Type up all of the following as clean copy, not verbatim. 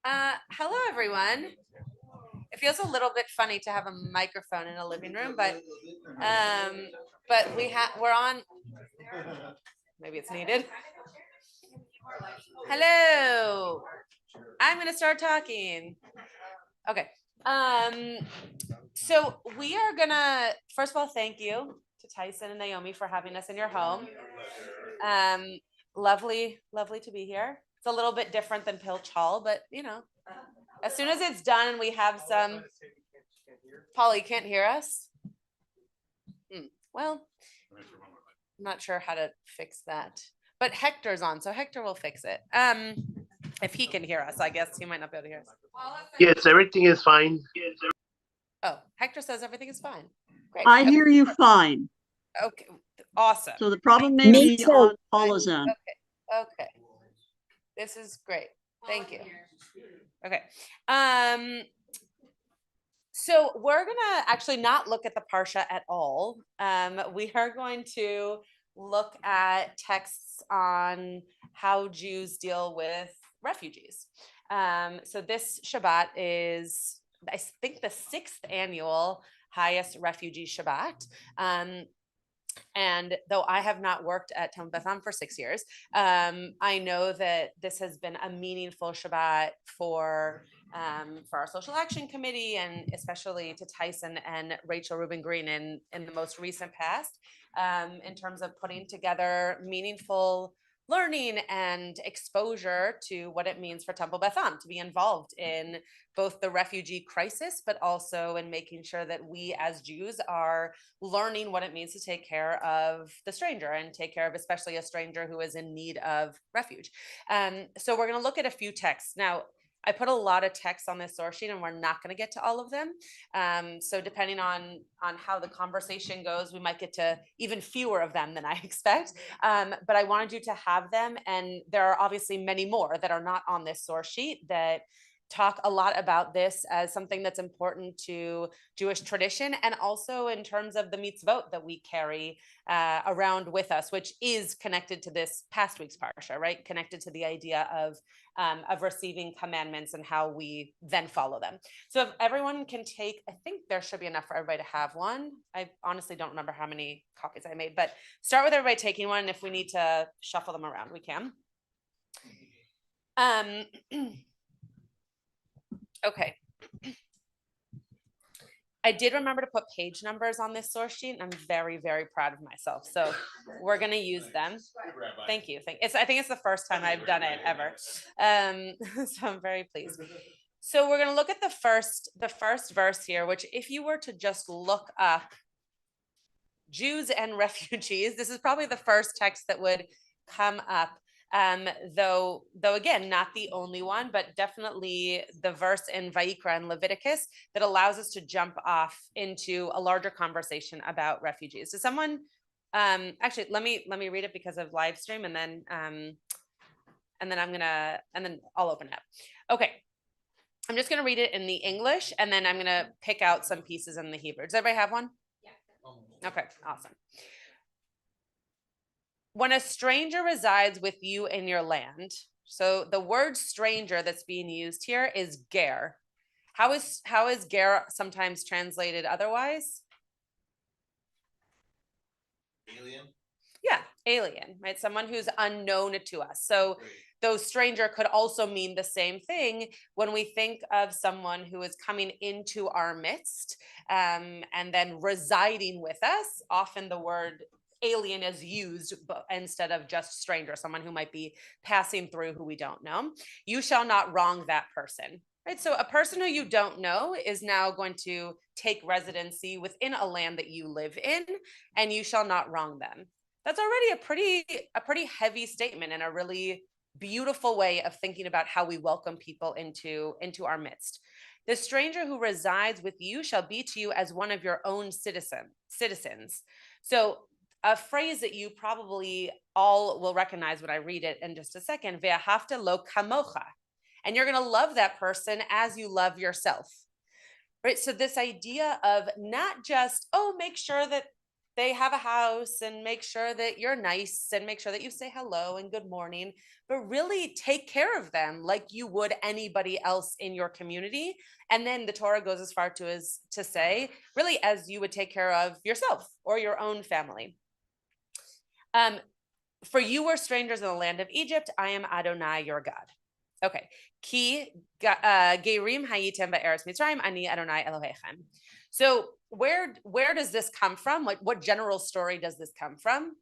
Hello, everyone. It feels a little bit funny to have a microphone in a living room, but we're on. Maybe it's needed. Hello. I'm going to start talking. Okay. So we are gonna first of all thank you to Tyson and Naomi for having us in your home. Lovely to be here. It's a little bit different than Pilch Hall, but as soon as it's done and we have some. Paul, you can't hear us? Well, I'm not sure how to fix that. But Hector's on, so Hector will fix it. If he can hear us, I guess he might not be able to hear us. Yes, everything is fine. Oh, Hector says everything is fine. Great. I hear you fine. Okay, awesome. So the problem may be on Paula's end. Okay. This is great. Thank you. Okay. So we're gonna actually not look at the Parsha at all. We are going to look at texts on how Jews deal with refugees. So this Shabbat is, I think, the 6th annual highest refugee Shabbat. And though I have not worked at Talmud Beth for 6 years, I know that this has been a meaningful Shabbat for our social action committee, and especially to Tyson and Rachel Rubin Green in the most recent past, in terms of putting together meaningful learning and exposure to what it means for Temple Beth to be involved in both the refugee crisis, but also in making sure that we as Jews are learning what it means to take care of the stranger and take care of especially a stranger who is in need of refuge. So we're going to look at a few texts. Now, I put a lot of text on this source sheet and we're not going to get to all of them. So depending on how the conversation goes, we might get to even fewer of them than I expect. But I wanted you to have them. And there are obviously many more that are not on this source sheet that talk a lot about this as something that's important to Jewish tradition, and also in terms of the mitzvot that we carry around with us, which is connected to this past week's parsha, right? Connected to the idea of receiving commandments and how we then follow them. So if everyone can take, I think there should be enough for everybody to have one. I honestly don't remember how many copies I made, but start with everybody taking one. If we need to shuffle them around, we can. Okay. I did remember to put page numbers on this source sheet, and I'm very, very proud of myself. So we're going to use them. Thank you. I think it's the first time I've done it ever. So I'm very pleased. So we're going to look at the first verse here, which if you were to just look up Jews and refugees, this is probably the first text that would come up. Though again, not the only one, but definitely the verse in Vayikra and Leviticus that allows us to jump off into a larger conversation about refugees. Does someone, actually, let me read it because of live stream, and then I'll open it up. Okay. I'm just going to read it in the English, and then I'm going to pick out some pieces in the Hebrew. Does everybody have one? Yeah. Okay, awesome. When a stranger resides with you in your land, so the word stranger that's being used here is ger. How is ger sometimes translated otherwise? Alien? Yeah, alien, right? Someone who's unknown to us. So though stranger could also mean the same thing when we think of someone who is coming into our midst and then residing with us. Often the word alien is used instead of just stranger, someone who might be passing through who we don't know. You shall not wrong that person, right? So a person who you don't know is now going to take residency within a land that you live in, and you shall not wrong them. That's already a pretty heavy statement and a really beautiful way of thinking about how we welcome people into our midst. The stranger who resides with you shall be to you as one of your own citizens. So a phrase that you probably all will recognize when I read it in just a second, ve'ahavta lo kamocha. And you're going to love that person as you love yourself, right? So this idea of not just, make sure that they have a house and make sure that you're nice and make sure that you say hello and good morning, but really take care of them like you would anybody else in your community. And then the Torah goes as far as to say, really, as you would take care of yourself or your own family. For you were strangers in the land of Egypt. I am Adonai, your God. Okay. Ki gerim hayitem ba'eretz Mitzrayim, ani Adonai Elohechem. So where does this come from? Like, what general story does this come from?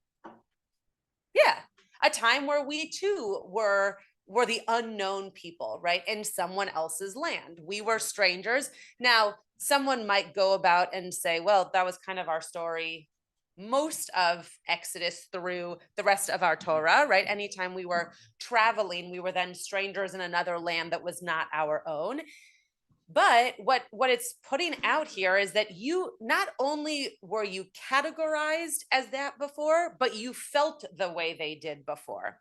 Yeah, a time where we too were the unknown people, right? In someone else's land. We were strangers. Now, someone might go about and say, well, that was kind of our story most of Exodus through the rest of our Torah, right? Anytime we were traveling, we were then strangers in another land that was not our own. But what it's putting out here is that you not only were you categorized as that before, but you felt the way they did before.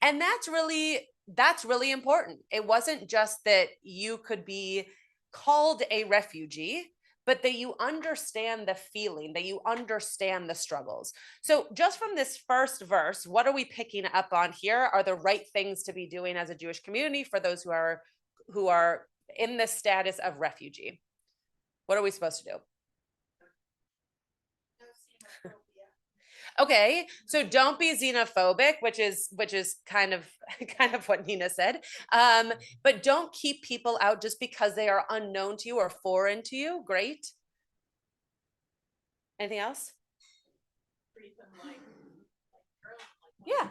And that's really important. It wasn't just that you could be called a refugee, but that you understand the feeling, that you understand the struggles. So just from this first verse, what are we picking up on here are the right things to be doing as a Jewish community for those who are in the status of refugee. What are we supposed to do? Okay, so don't be xenophobic, which is kind of what Nina said. But don't keep people out just because they are unknown to you or foreign to you. Great. Anything else? Yeah.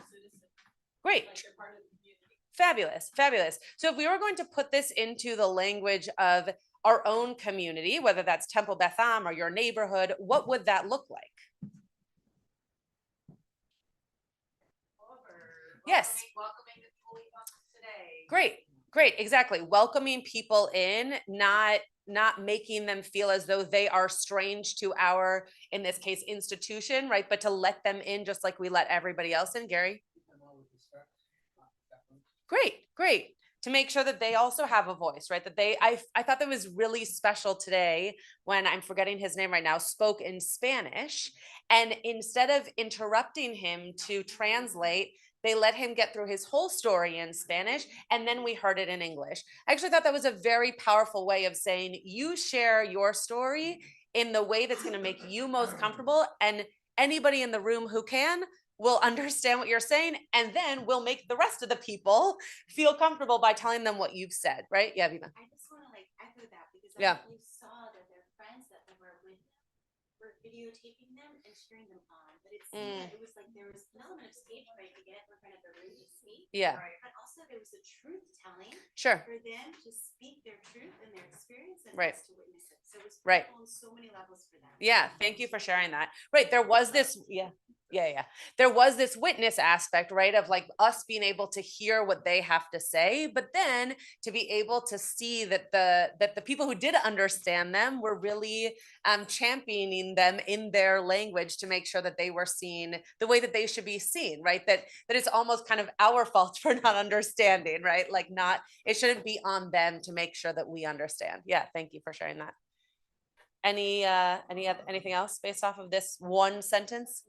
Great. Fabulous. So if we were going to put this into the language of our own community, whether that's Temple Beth Am or your neighborhood, what would that look like? Yes. Welcoming the people today. Great. Exactly. Welcoming people in, not making them feel as though they are strange to our, in this case, institution, right? But to let them in just like we let everybody else in. Gary? Great. To make sure that they also have a voice, right? That I thought that was really special today when, I'm forgetting his name right now, spoke in Spanish. And instead of interrupting him to translate, they let him get through his whole story in Spanish, and then we heard it in English. I actually thought that was a very powerful way of saying, you share your story in the way that's going to make you most comfortable, and anybody in the room who can will understand what you're saying, and then we'll make the rest of the people feel comfortable by telling them what you've said, right? Yeah, Viva. I just want to echo that, because you saw that their friends that were with them were videotaping them and cheering them on. But it seemed that it was like there was an element of stage fright to get in front of the room to speak. Yeah. Right. But also there was a truth telling. Sure. For them to speak their truth and their experience and right. us to witness it. So it was right. on so many levels for them. Yeah. Thank you for sharing that. Right. There was this. Yeah. There was this witness aspect, right? Of like us being able to hear what they have to say, but then to be able to see that the people who did understand them were really championing them in their language to make sure that they were seen the way that they should be seen, right? That it's almost kind of our fault for not understanding, right? Like it shouldn't be on them to make sure that we understand. Yeah. Thank you for sharing that. Anything else based off of this one sentence?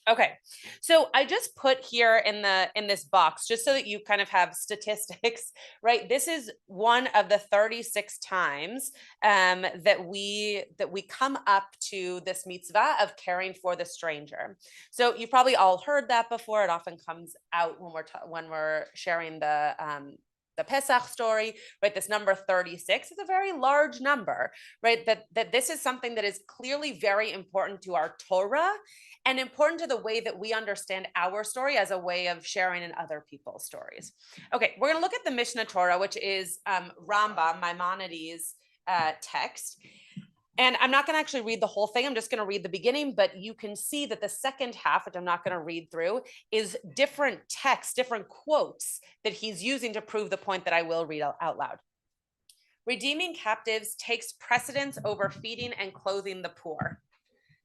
Okay, so I just put here in this box, just so that you kind of have statistics, right? This is one of the 36 times that we come up to this mitzvah of caring for the stranger. So you've probably all heard that before. It often comes out when we're sharing the Pesach story, right? This number 36 is a very large number, right? That this is something that is clearly very important to our Torah and important to the way that we understand our story as a way of sharing in other people's stories. Okay, we're going to look at the Mishnah Torah, which is Rambam, Maimonides' text. And I'm not going to actually read the whole thing. I'm just going to read the beginning, but you can see that the second half, which I'm not going to read through, is different texts, different quotes that he's using to prove the point that I will read out loud. Redeeming captives takes precedence over feeding and clothing the poor.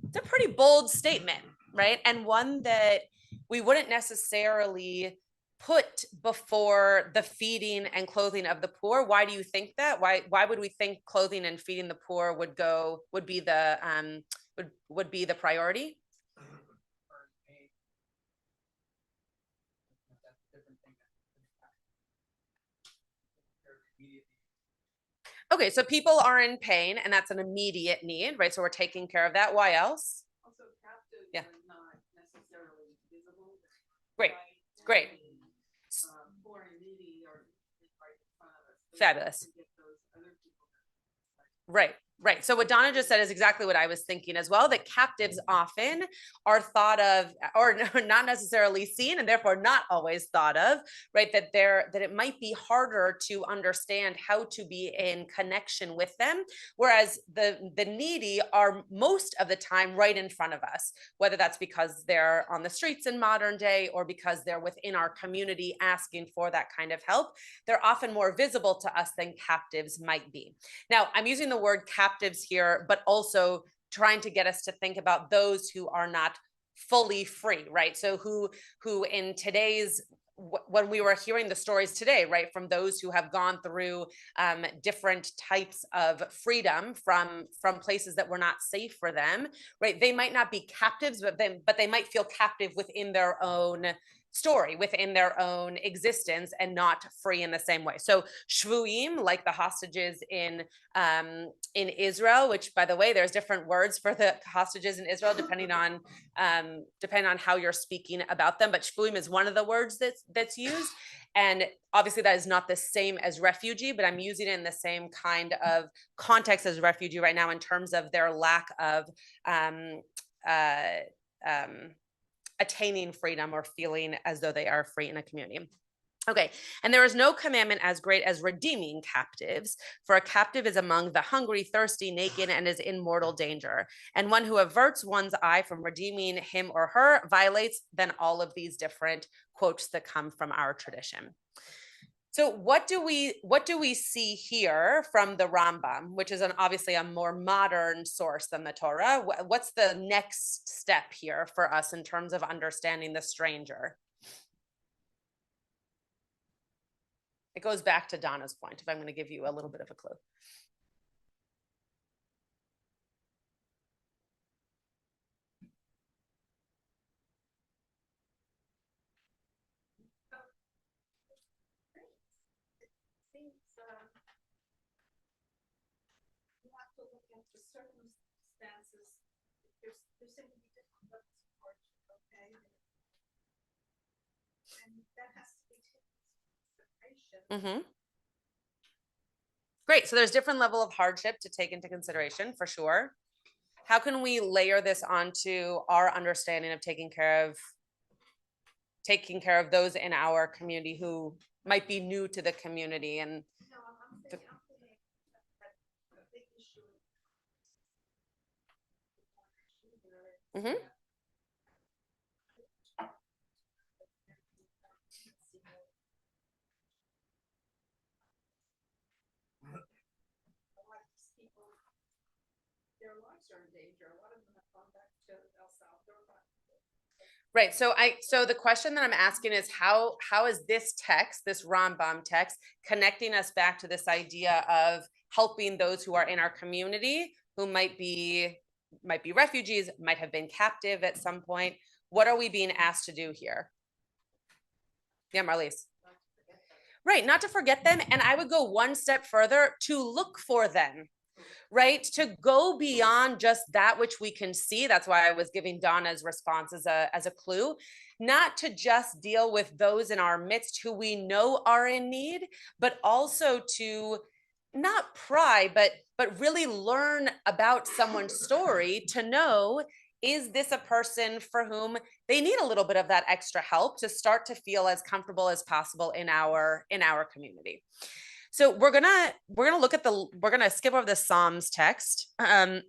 It's a pretty bold statement, right? And one that we wouldn't necessarily put before the feeding and clothing of the poor. Why do you think that? Why would we think clothing and feeding the poor would be the would be the priority. Okay, so people are in pain and that's an immediate need, right? So we're taking care of that. Why else? Also, captives Yeah. are not necessarily visible. Great, great. Poor and needy are right in front of us. So Fabulous. we have to get those other people that- Right, right. So what Donna just said is exactly what I was thinking as well, that captives often are thought of, or not necessarily seen, and therefore not always thought of, right? That it might be harder to understand how to be in connection with them, whereas the needy are most of the time right in front of us, whether that's because they're on the streets in modern day or because they're within our community asking for that kind of help. They're often more visible to us than captives might be. Now, I'm using the word captives here, but also trying to get us to think about those who are not fully free, right? So who in today's, when we were hearing the stories today, right, from those who have gone through different types of freedom from places that were not safe for them, right? They might not be captives, but they might feel captive within their own story, within their own existence, and not free in the same way. So shvuim, like the hostages in Israel, which, by the way, there's different words for the hostages in Israel depending on how you're speaking about them. But shvuim is one of the words that's used, and obviously that is not the same as refugee, but I'm using it in the same kind of context as refugee right now in terms of their lack of attaining freedom or feeling as though they are free in a community. Okay, and there is no commandment as great as redeeming captives, for a captive is among the hungry, thirsty, naked, and is in mortal danger. And one who averts one's eye from redeeming him or her violates then all of these different quotes that come from our tradition. So what do we see here from the Rambam, which is obviously a more modern source than the Torah? What's the next step here for us in terms of understanding the stranger? It goes back to Donna's point, if I'm going to give you a little bit of a clue. You have to look at the circumstances. There's going to be different levels of hardship, okay? And that has to be taken into consideration. Great. So there's different level of hardship to take into consideration for sure. How can we layer this onto our understanding of taking care of those in our community who might be new to the community? And No, I'm thinking that a big issue. Their lives are in danger. A lot of them have gone back to El Salvador. Right. So the question that I'm asking is how is this text, this Rambam text, connecting us back to this idea of helping those who are in our community who might be refugees, might have been captive at some point? What are we being asked to do here? Yeah, Marlies. Right, not to forget them. And I would go one step further, to look for them. Right, to go beyond just that which we can see. That's why I was giving Donna's response as a clue, not to just deal with those in our midst who we know are in need, but also to not pry, but really learn about someone's story to know, is this a person for whom they need a little bit of that extra help to start to feel as comfortable as possible in our community. So we're gonna skip over the Psalms text and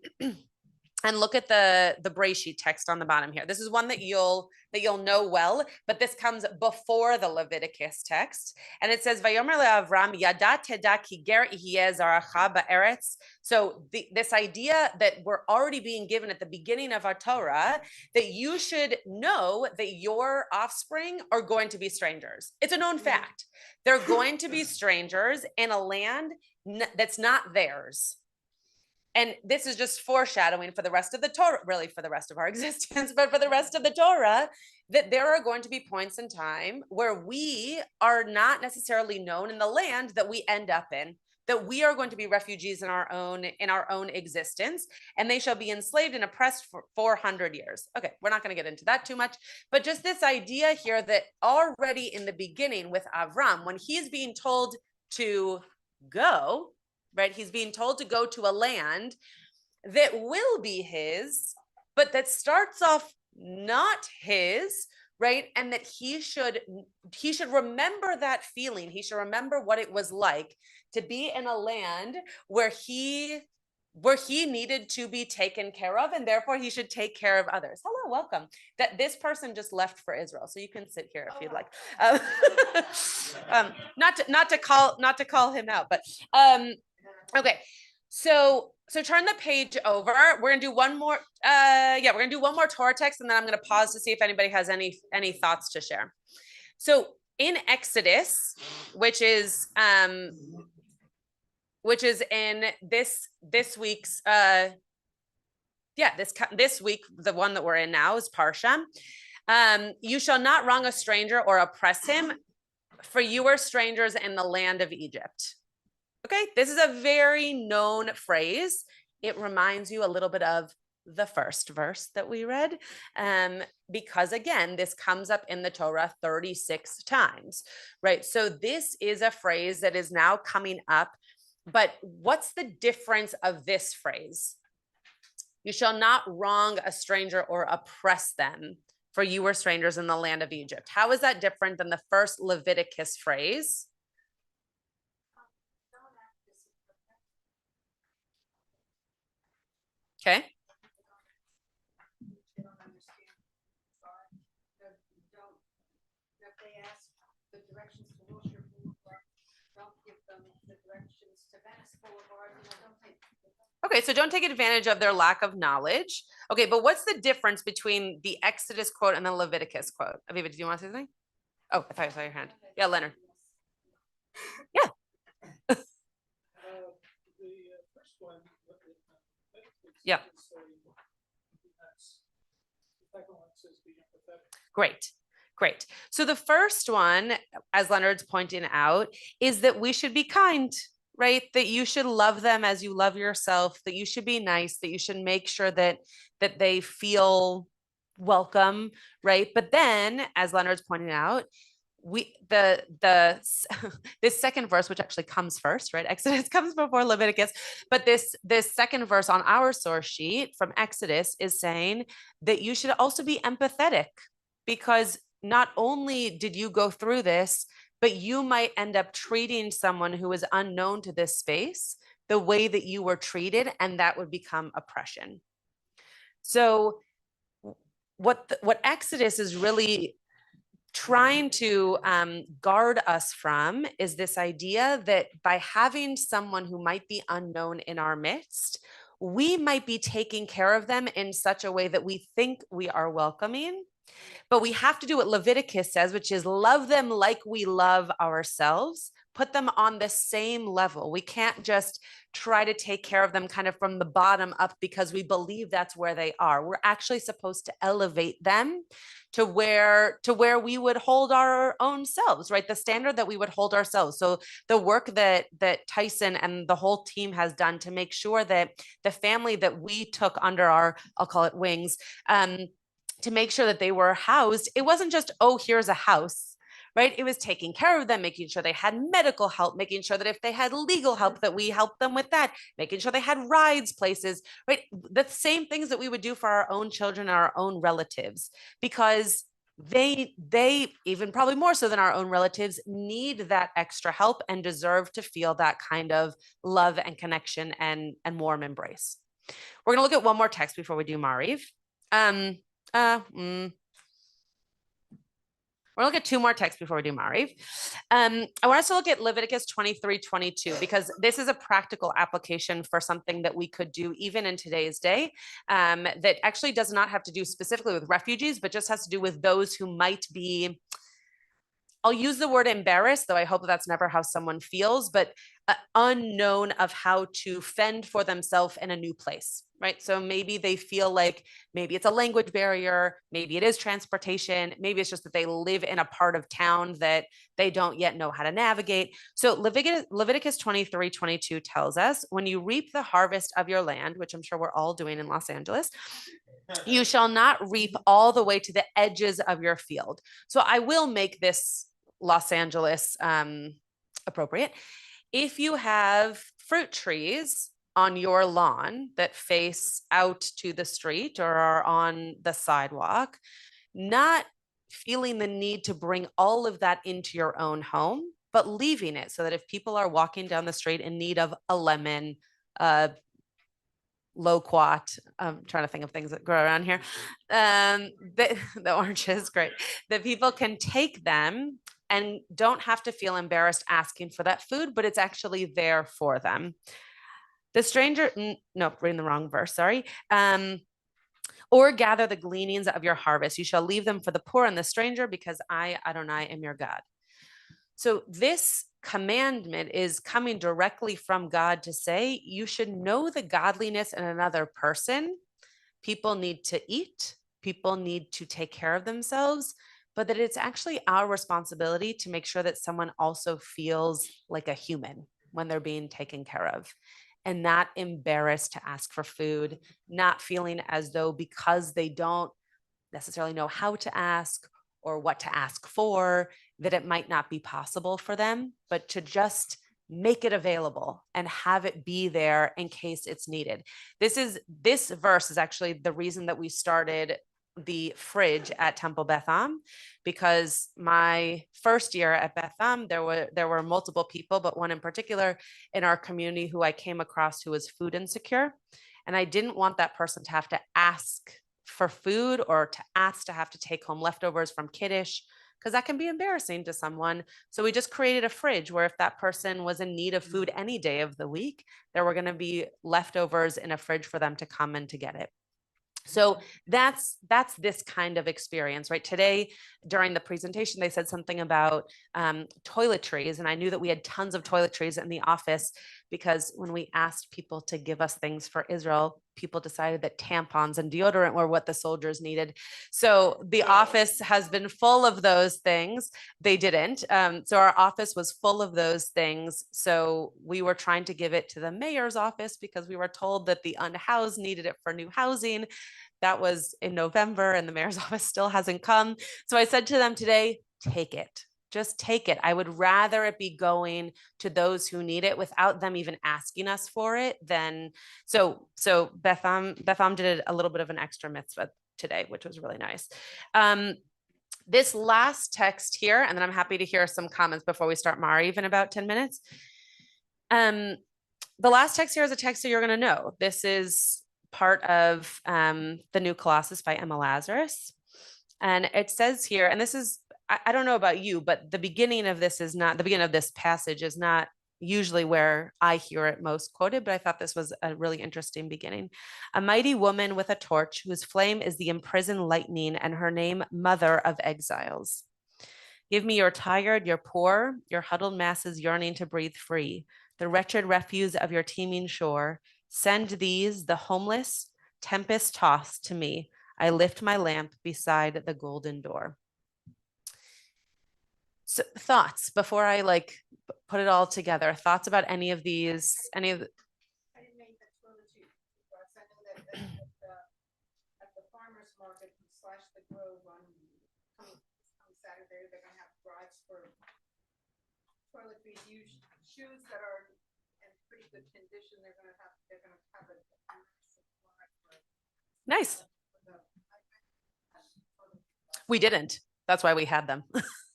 look at the Breshit text on the bottom here. This is one that you'll know well, but this comes before the Leviticus text, and it says, "Vayomer leAvram yada teda ki ger ihyeh zaracha ba'eretz." So this idea that we're already being given at the beginning of our Torah, that you should know that your offspring are going to be strangers. It's a known fact. They're going to be strangers in a land that's not theirs. And this is just foreshadowing for the rest of the Torah, really for the rest of our existence, but for the rest of the Torah, that there are going to be points in time where we are not necessarily known in the land that we end up in, that we are going to be refugees in our own existence, and they shall be enslaved and oppressed for 400 years. Okay, we're not going to get into that too much, but just this idea here that already in the beginning with Avram, when he's being told to go, right? He's being told to go to a land that will be his, but that starts off not his, right? And that he should remember that feeling. He should remember what it was like to be in a land where he needed to be taken care of, and therefore he should take care of others. Hello, welcome. That this person just left for Israel, so you can sit here if you'd like. Not to call him out, but okay. So turn the page over. We're gonna do one more. We're gonna do one more Torah text, and then I'm gonna pause to see if anybody has any thoughts to share. So in Exodus, which is in this week's this week, the one that we're in now is Parsha. You shall not wrong a stranger or oppress him, for you are strangers in the land of Egypt. Okay, this is a very known phrase. It reminds you a little bit of the first verse that we read, because again, this comes up in the Torah 36 times, right? So this is a phrase that is now coming up, but what's the difference of this phrase? You shall not wrong a stranger or oppress them, for you were strangers in the land of Egypt. How is that different than the first Leviticus phrase? Okay. Okay, so don't take advantage of their lack of knowledge. Okay, but what's the difference between the Exodus quote and the Leviticus quote? Aviva, did you want to say something? Oh, I thought I saw your hand. Yeah, Leonard. Yeah. The first one. Yeah. Great. So the first one, as Leonard's pointing out, is that we should be kind, right? That you should love them as you love yourself, that you should be nice, that you should make sure that they feel welcome, right? But then, as Leonard's pointing out, this second verse, which actually comes first, right? Exodus comes before Leviticus, but this second verse on our source sheet from Exodus is saying that you should also be empathetic, because not only did you go through this, but you might end up treating someone who is unknown to this space the way that you were treated, and that would become oppression. So what Exodus is really trying to guard us from is this idea that by having someone who might be unknown in our midst, we might be taking care of them in such a way that we think we are welcoming, but we have to do what Leviticus says, which is love them like we love ourselves, put them on the same level. We can't just try to take care of them kind of from the bottom up because we believe that's where they are. We're actually supposed to elevate them to where we would hold our own selves, right? The standard that we would hold ourselves. So the work that Tyson and the whole team has done to make sure that the family that we took under our, I'll call it wings, to make sure that they were housed, it wasn't just, oh, here's a house, right? It was taking care of them, making sure they had medical help, making sure that if they had legal help, that we helped them with that, making sure they had rides places, right? The same things that we would do for our own children, our own relatives, because they even probably more so than our own relatives need that extra help and deserve to feel that kind of love and connection and warm embrace. We're going to look at one more text before we do Mariv. We'll look at two more texts before we do Mariv. I want us to look at Leviticus 23:22, because this is a practical application for something that we could do even in today's day, that actually does not have to do specifically with refugees, but just has to do with those who might be, I'll use the word embarrassed, though I hope that's never how someone feels, but unknown of how to fend for themselves in a new place, right? So maybe they feel like maybe it's a language barrier, maybe it is transportation, maybe it's just that they live in a part of town that they don't yet know how to navigate. So Leviticus 23:22 tells us, when you reap the harvest of your land, which I'm sure we're all doing in Los Angeles, you shall not reap all the way to the edges of your field. So I will make this Los Angeles appropriate. If you have fruit trees on your lawn that face out to the street or are on the sidewalk, not feeling the need to bring all of that into your own home, but leaving it so that if people are walking down the street in need of a lemon, loquat, I'm trying to think of things that grow around here, the oranges, great, that people can take them and don't have to feel embarrassed asking for that food, but it's actually there for them. The stranger, no, reading the wrong verse, sorry. Or gather the gleanings of your harvest. You shall leave them for the poor and the stranger, because I, Adonai, am your God. So this commandment is coming directly from God to say, you should know the godliness in another person. People need to eat. People need to take care of themselves, but that it's actually our responsibility to make sure that someone also feels like a human when they're being taken care of, and not embarrassed to ask for food, not feeling as though because they don't necessarily know how to ask or what to ask for, that it might not be possible for them, but to just make it available and have it be there in case it's needed. This verse is actually the reason that we started the fridge at Temple Beth Am, because my first year at Beth Am, there were multiple people, but one in particular in our community who I came across who was food insecure. And I didn't want that person to have to ask for food or to ask to have to take home leftovers from Kiddush, because that can be embarrassing to someone. So we just created a fridge where if that person was in need of food any day of the week, there were going to be leftovers in a fridge for them to come and to get it. So that's this kind of experience, right? Today, during the presentation, they said something about toiletries, and I knew that we had tons of toiletries in the office, because when we asked people to give us things for Israel, people decided that tampons and deodorant were what the soldiers needed. So the office has been full of those things. They didn't. So our office was full of those things. So we were trying to give it to the mayor's office because we were told that the unhoused needed it for new housing. That was in November and the mayor's office still hasn't come. So I said to them today, take it. Just take it. I would rather it be going to those who need it without them even asking us for it than, so Beth Am did a little bit of an extra mitzvah today, which was really nice. This last text here, and then I'm happy to hear some comments before we start Mariv in about 10 minutes. The last text here is a text that you're going to know. This is part of the New Colossus by Emma Lazarus. And it says here, and this is, I don't know about you, but the beginning of this passage is not usually where I hear it most quoted, but I thought this was a really interesting beginning. A mighty woman with a torch, whose flame is the imprisoned lightning, and her name Mother of Exiles. Give me your tired, your poor, your huddled masses yearning to breathe free, the wretched refuse of your teeming shore. Send these, the homeless, tempest tossed, to me. I lift my lamp beside the golden door. So thoughts before I put it all together, thoughts about any of these, any of the... I didn't make that toiletry because I know that at the farmer's market / the Grove on Saturday, they're gonna have drives for toiletries, shoes that are in pretty good condition. They're gonna have a Nice. We didn't. That's why we had them.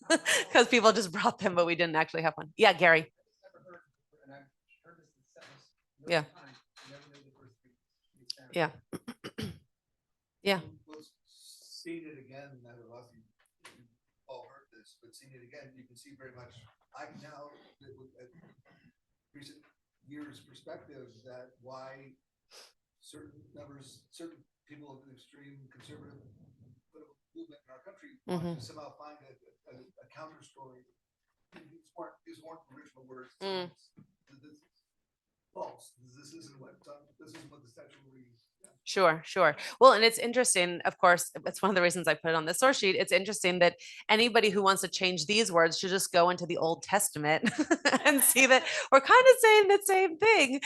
Because people just brought them, but we didn't actually have one. Yeah, Gary. Yeah. Yeah. Yeah. Seeing it again, I don't know if you all heard this, but seeing it again, you can see very much, I can now, with recent years' perspective, that why certain people of the extreme conservative political movement in our country want to somehow find a counter story. These weren't original words. The this is false. This isn't what the statutory. Sure. Well, and it's interesting, of course, it's one of the reasons I put it on the source sheet. It's interesting that anybody who wants to change these words should just go into the Old Testament and see that we're kind of saying the same thing.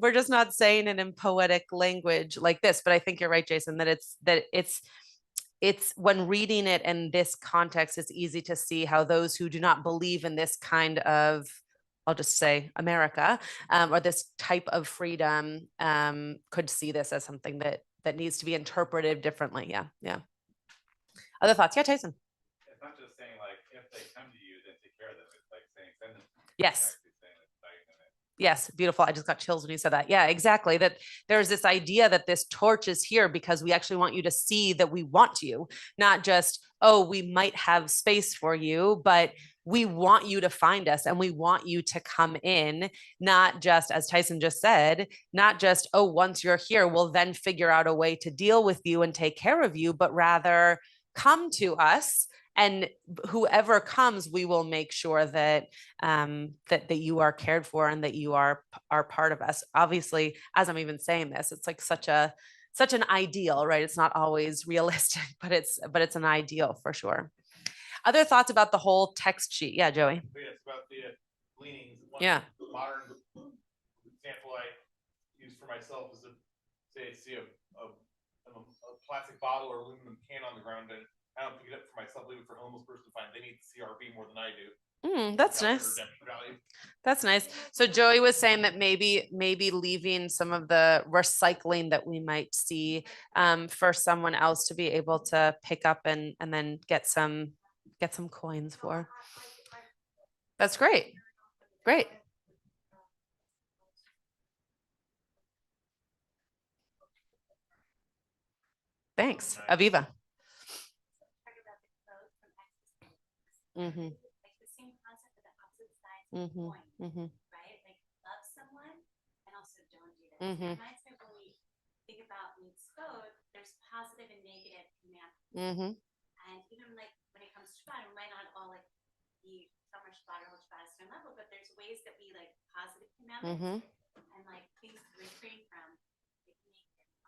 We're just not saying it in poetic language like this, but I think you're right, Jason, that it's when reading it in this context, it's easy to see how those who do not believe in this kind of, I'll just say America, or this type of freedom, could see this as something that needs to be interpreted differently. Yeah. Other thoughts? Yeah, Tyson. It's not just saying like, if they come to you, then take care of them. It's like saying, send them. Yes. Yes, beautiful. I just got chills when you said that. Yeah, exactly. That there's this idea that this torch is here because we actually want you to see that we want you, not just, oh, we might have space for you, but we want you to find us and we want you to come in, not just, as Tyson just said, not just, oh, once you're here, we'll then figure out a way to deal with you and take care of you, but rather come to us. And whoever comes, we will make sure that that you are cared for and that you are part of us. Obviously, as I'm even saying this, it's like such an ideal, right? It's not always realistic, but it's an ideal for sure. Other thoughts about the whole text sheet? Yeah, Joey. Yes, about the leanings. Yeah. Modern example I use for myself is to say, see a plastic bottle or aluminum can on the ground, and I don't pick it up for myself, leave it for a homeless person to find. They need the CRV more than I do. That's nice. That's nice. So Joey was saying that maybe leaving some of the recycling that we might see for someone else to be able to pick up and then get some coins for. That's great. Great. Thanks, Aviva. Mm-hmm. Like the same concept of the opposite sides of the coin, right? Like love someone and also don't do this. It reminds me of when we think about meets code, there's positive and negative commandments. And even like when it comes to Shabbat, we might not all like be summer Shabbat or whole Shabbat at a certain level, but there's ways that we like positive commandments and like things to refrain from.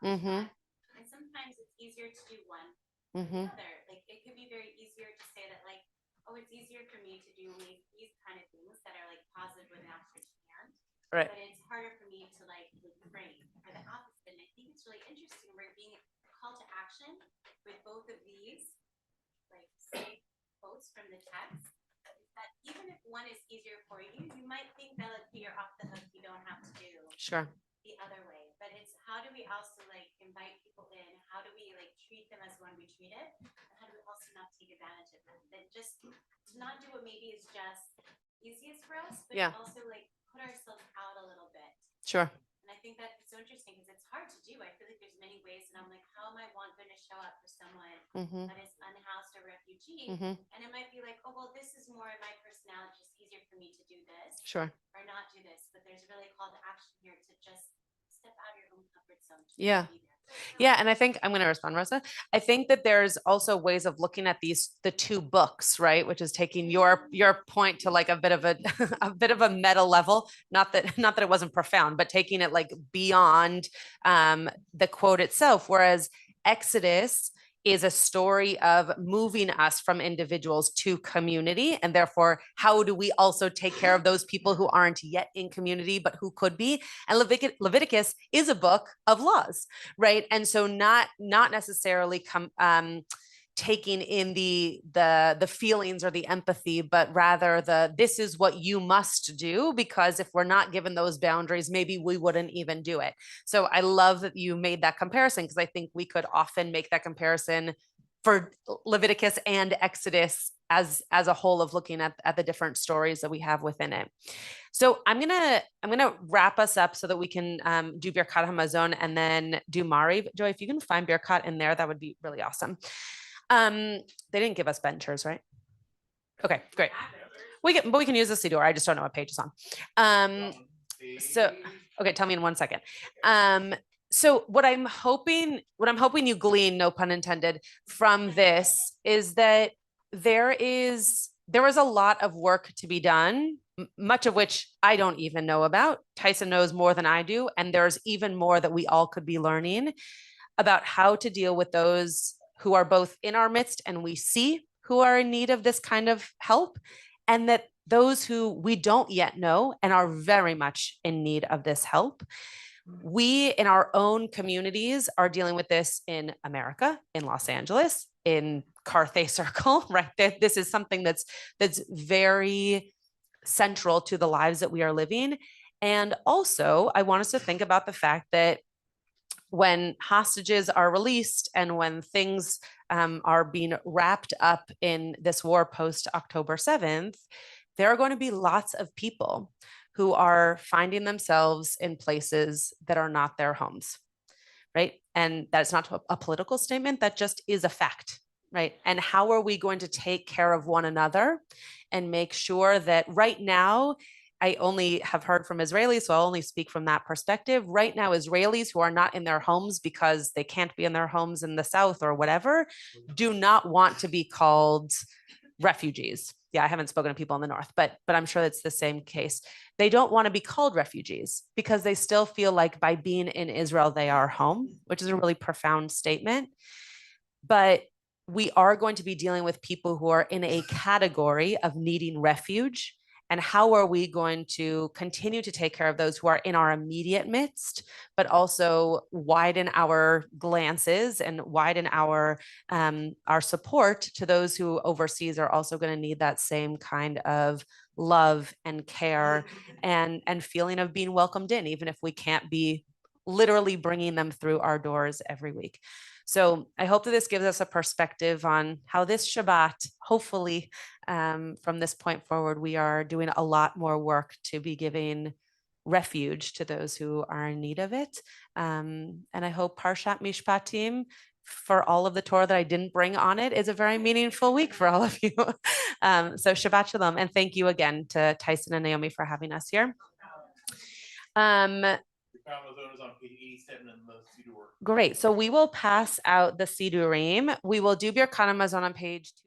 Like, and sometimes it's easier to do one than the other. Like it could be very easier to say that like, oh, it's easier for me to do these kind of things that are like positive with an outstretched hand. Right. But it's harder for me to like refrain for the opposite. And I think it's really interesting. We're being called to action with both of these, like say quotes from the text. That even if one is easier for you, you might think that like, you're off the hook. You don't have to do the other way. But it's how do we also like invite people in? How do we like treat them as one we treat it? And how do we also not take advantage of them? That just to not do what maybe is just easiest for us, but also like put ourselves out a little bit. Sure. And I think that it's so interesting because it's hard to do. I feel like there's many ways, and I'm like, how am I going to show up for someone that is unhoused or refugee? And it might be like, oh well, this is more my personality. It's easier for me to do this, or not do this. But there's really a call to action here to just step out of your own comfort zone. Yeah. And I think I'm going to respond, Rosa. I think that there's also ways of looking at the two books, right? Which is taking your point to like a bit of a meta level. Not that it wasn't profound, but taking it like beyond the quote itself. Whereas Exodus is a story of moving us from individuals to community. And therefore, how do we also take care of those people who aren't yet in community, but who could be? And Leviticus is a book of laws, right? And so not necessarily taking in the feelings or the empathy, but rather this is what you must do, because if we're not given those boundaries, maybe we wouldn't even do it. So I love that you made that comparison, because I think we could often make that comparison for Leviticus and Exodus as a whole, of looking at the different stories that we have within it. So I'm gonna wrap us up so that we can do Birkat Hamazon and then do Mari. Joy, if you can find Birkat in there, that would be really awesome. They didn't give us benchers, right? Okay, great. We can use the Siddur. I just don't know what page it's on. So, okay, tell me in 1 second. So what I'm hoping you glean, no pun intended, from this is that there is a lot of work to be done much of which I don't even know about. Tyson knows more than I do. And there's even more that we all could be learning about how to deal with those who are both in our midst and we see who are in need of this kind of help, and that those who we don't yet know and are very much in need of this help. We in our own communities are dealing with this in America, in Los Angeles, in Carthay Circle, right? This is something that's very central to the lives that we are living. And also, I want us to think about the fact that when hostages are released and when things are being wrapped up in this war post October 7th, there are going to be lots of people who are finding themselves in places that are not their homes, right? And that's not a political statement, that just is a fact, right? And how are we going to take care of one another and make sure that right now, I only have heard from Israelis, so I'll only speak from that perspective. Right now, Israelis who are not in their homes because they can't be in their homes in the South or whatever, do not want to be called refugees. Yeah, I haven't spoken to people in the North, but I'm sure that's the same case. They don't want to be called refugees because they still feel like by being in Israel, they are home, which is a really profound statement. But we are going to be dealing with people who are in a category of needing refuge. And how are we going to continue to take care of those who are in our immediate midst, but also widen our glances and widen our support to those who overseas are also going to need that same kind of love and care and feeling of being welcomed in, even if we can't be literally bringing them through our doors every week. So I hope that this gives us a perspective on how this Shabbat, hopefully from this point forward, we are doing a lot more work to be giving refuge to those who are in need of it. And I hope Parshat Mishpatim, for all of the Torah that I didn't bring on it, is a very meaningful week for all of you. So Shabbat Shalom. And thank you again to Tyson and Naomi for having us here. On page 87 in the Siddur. Great. So we will pass out the Sidurim. We will do Bir Kana Mazon on page 2.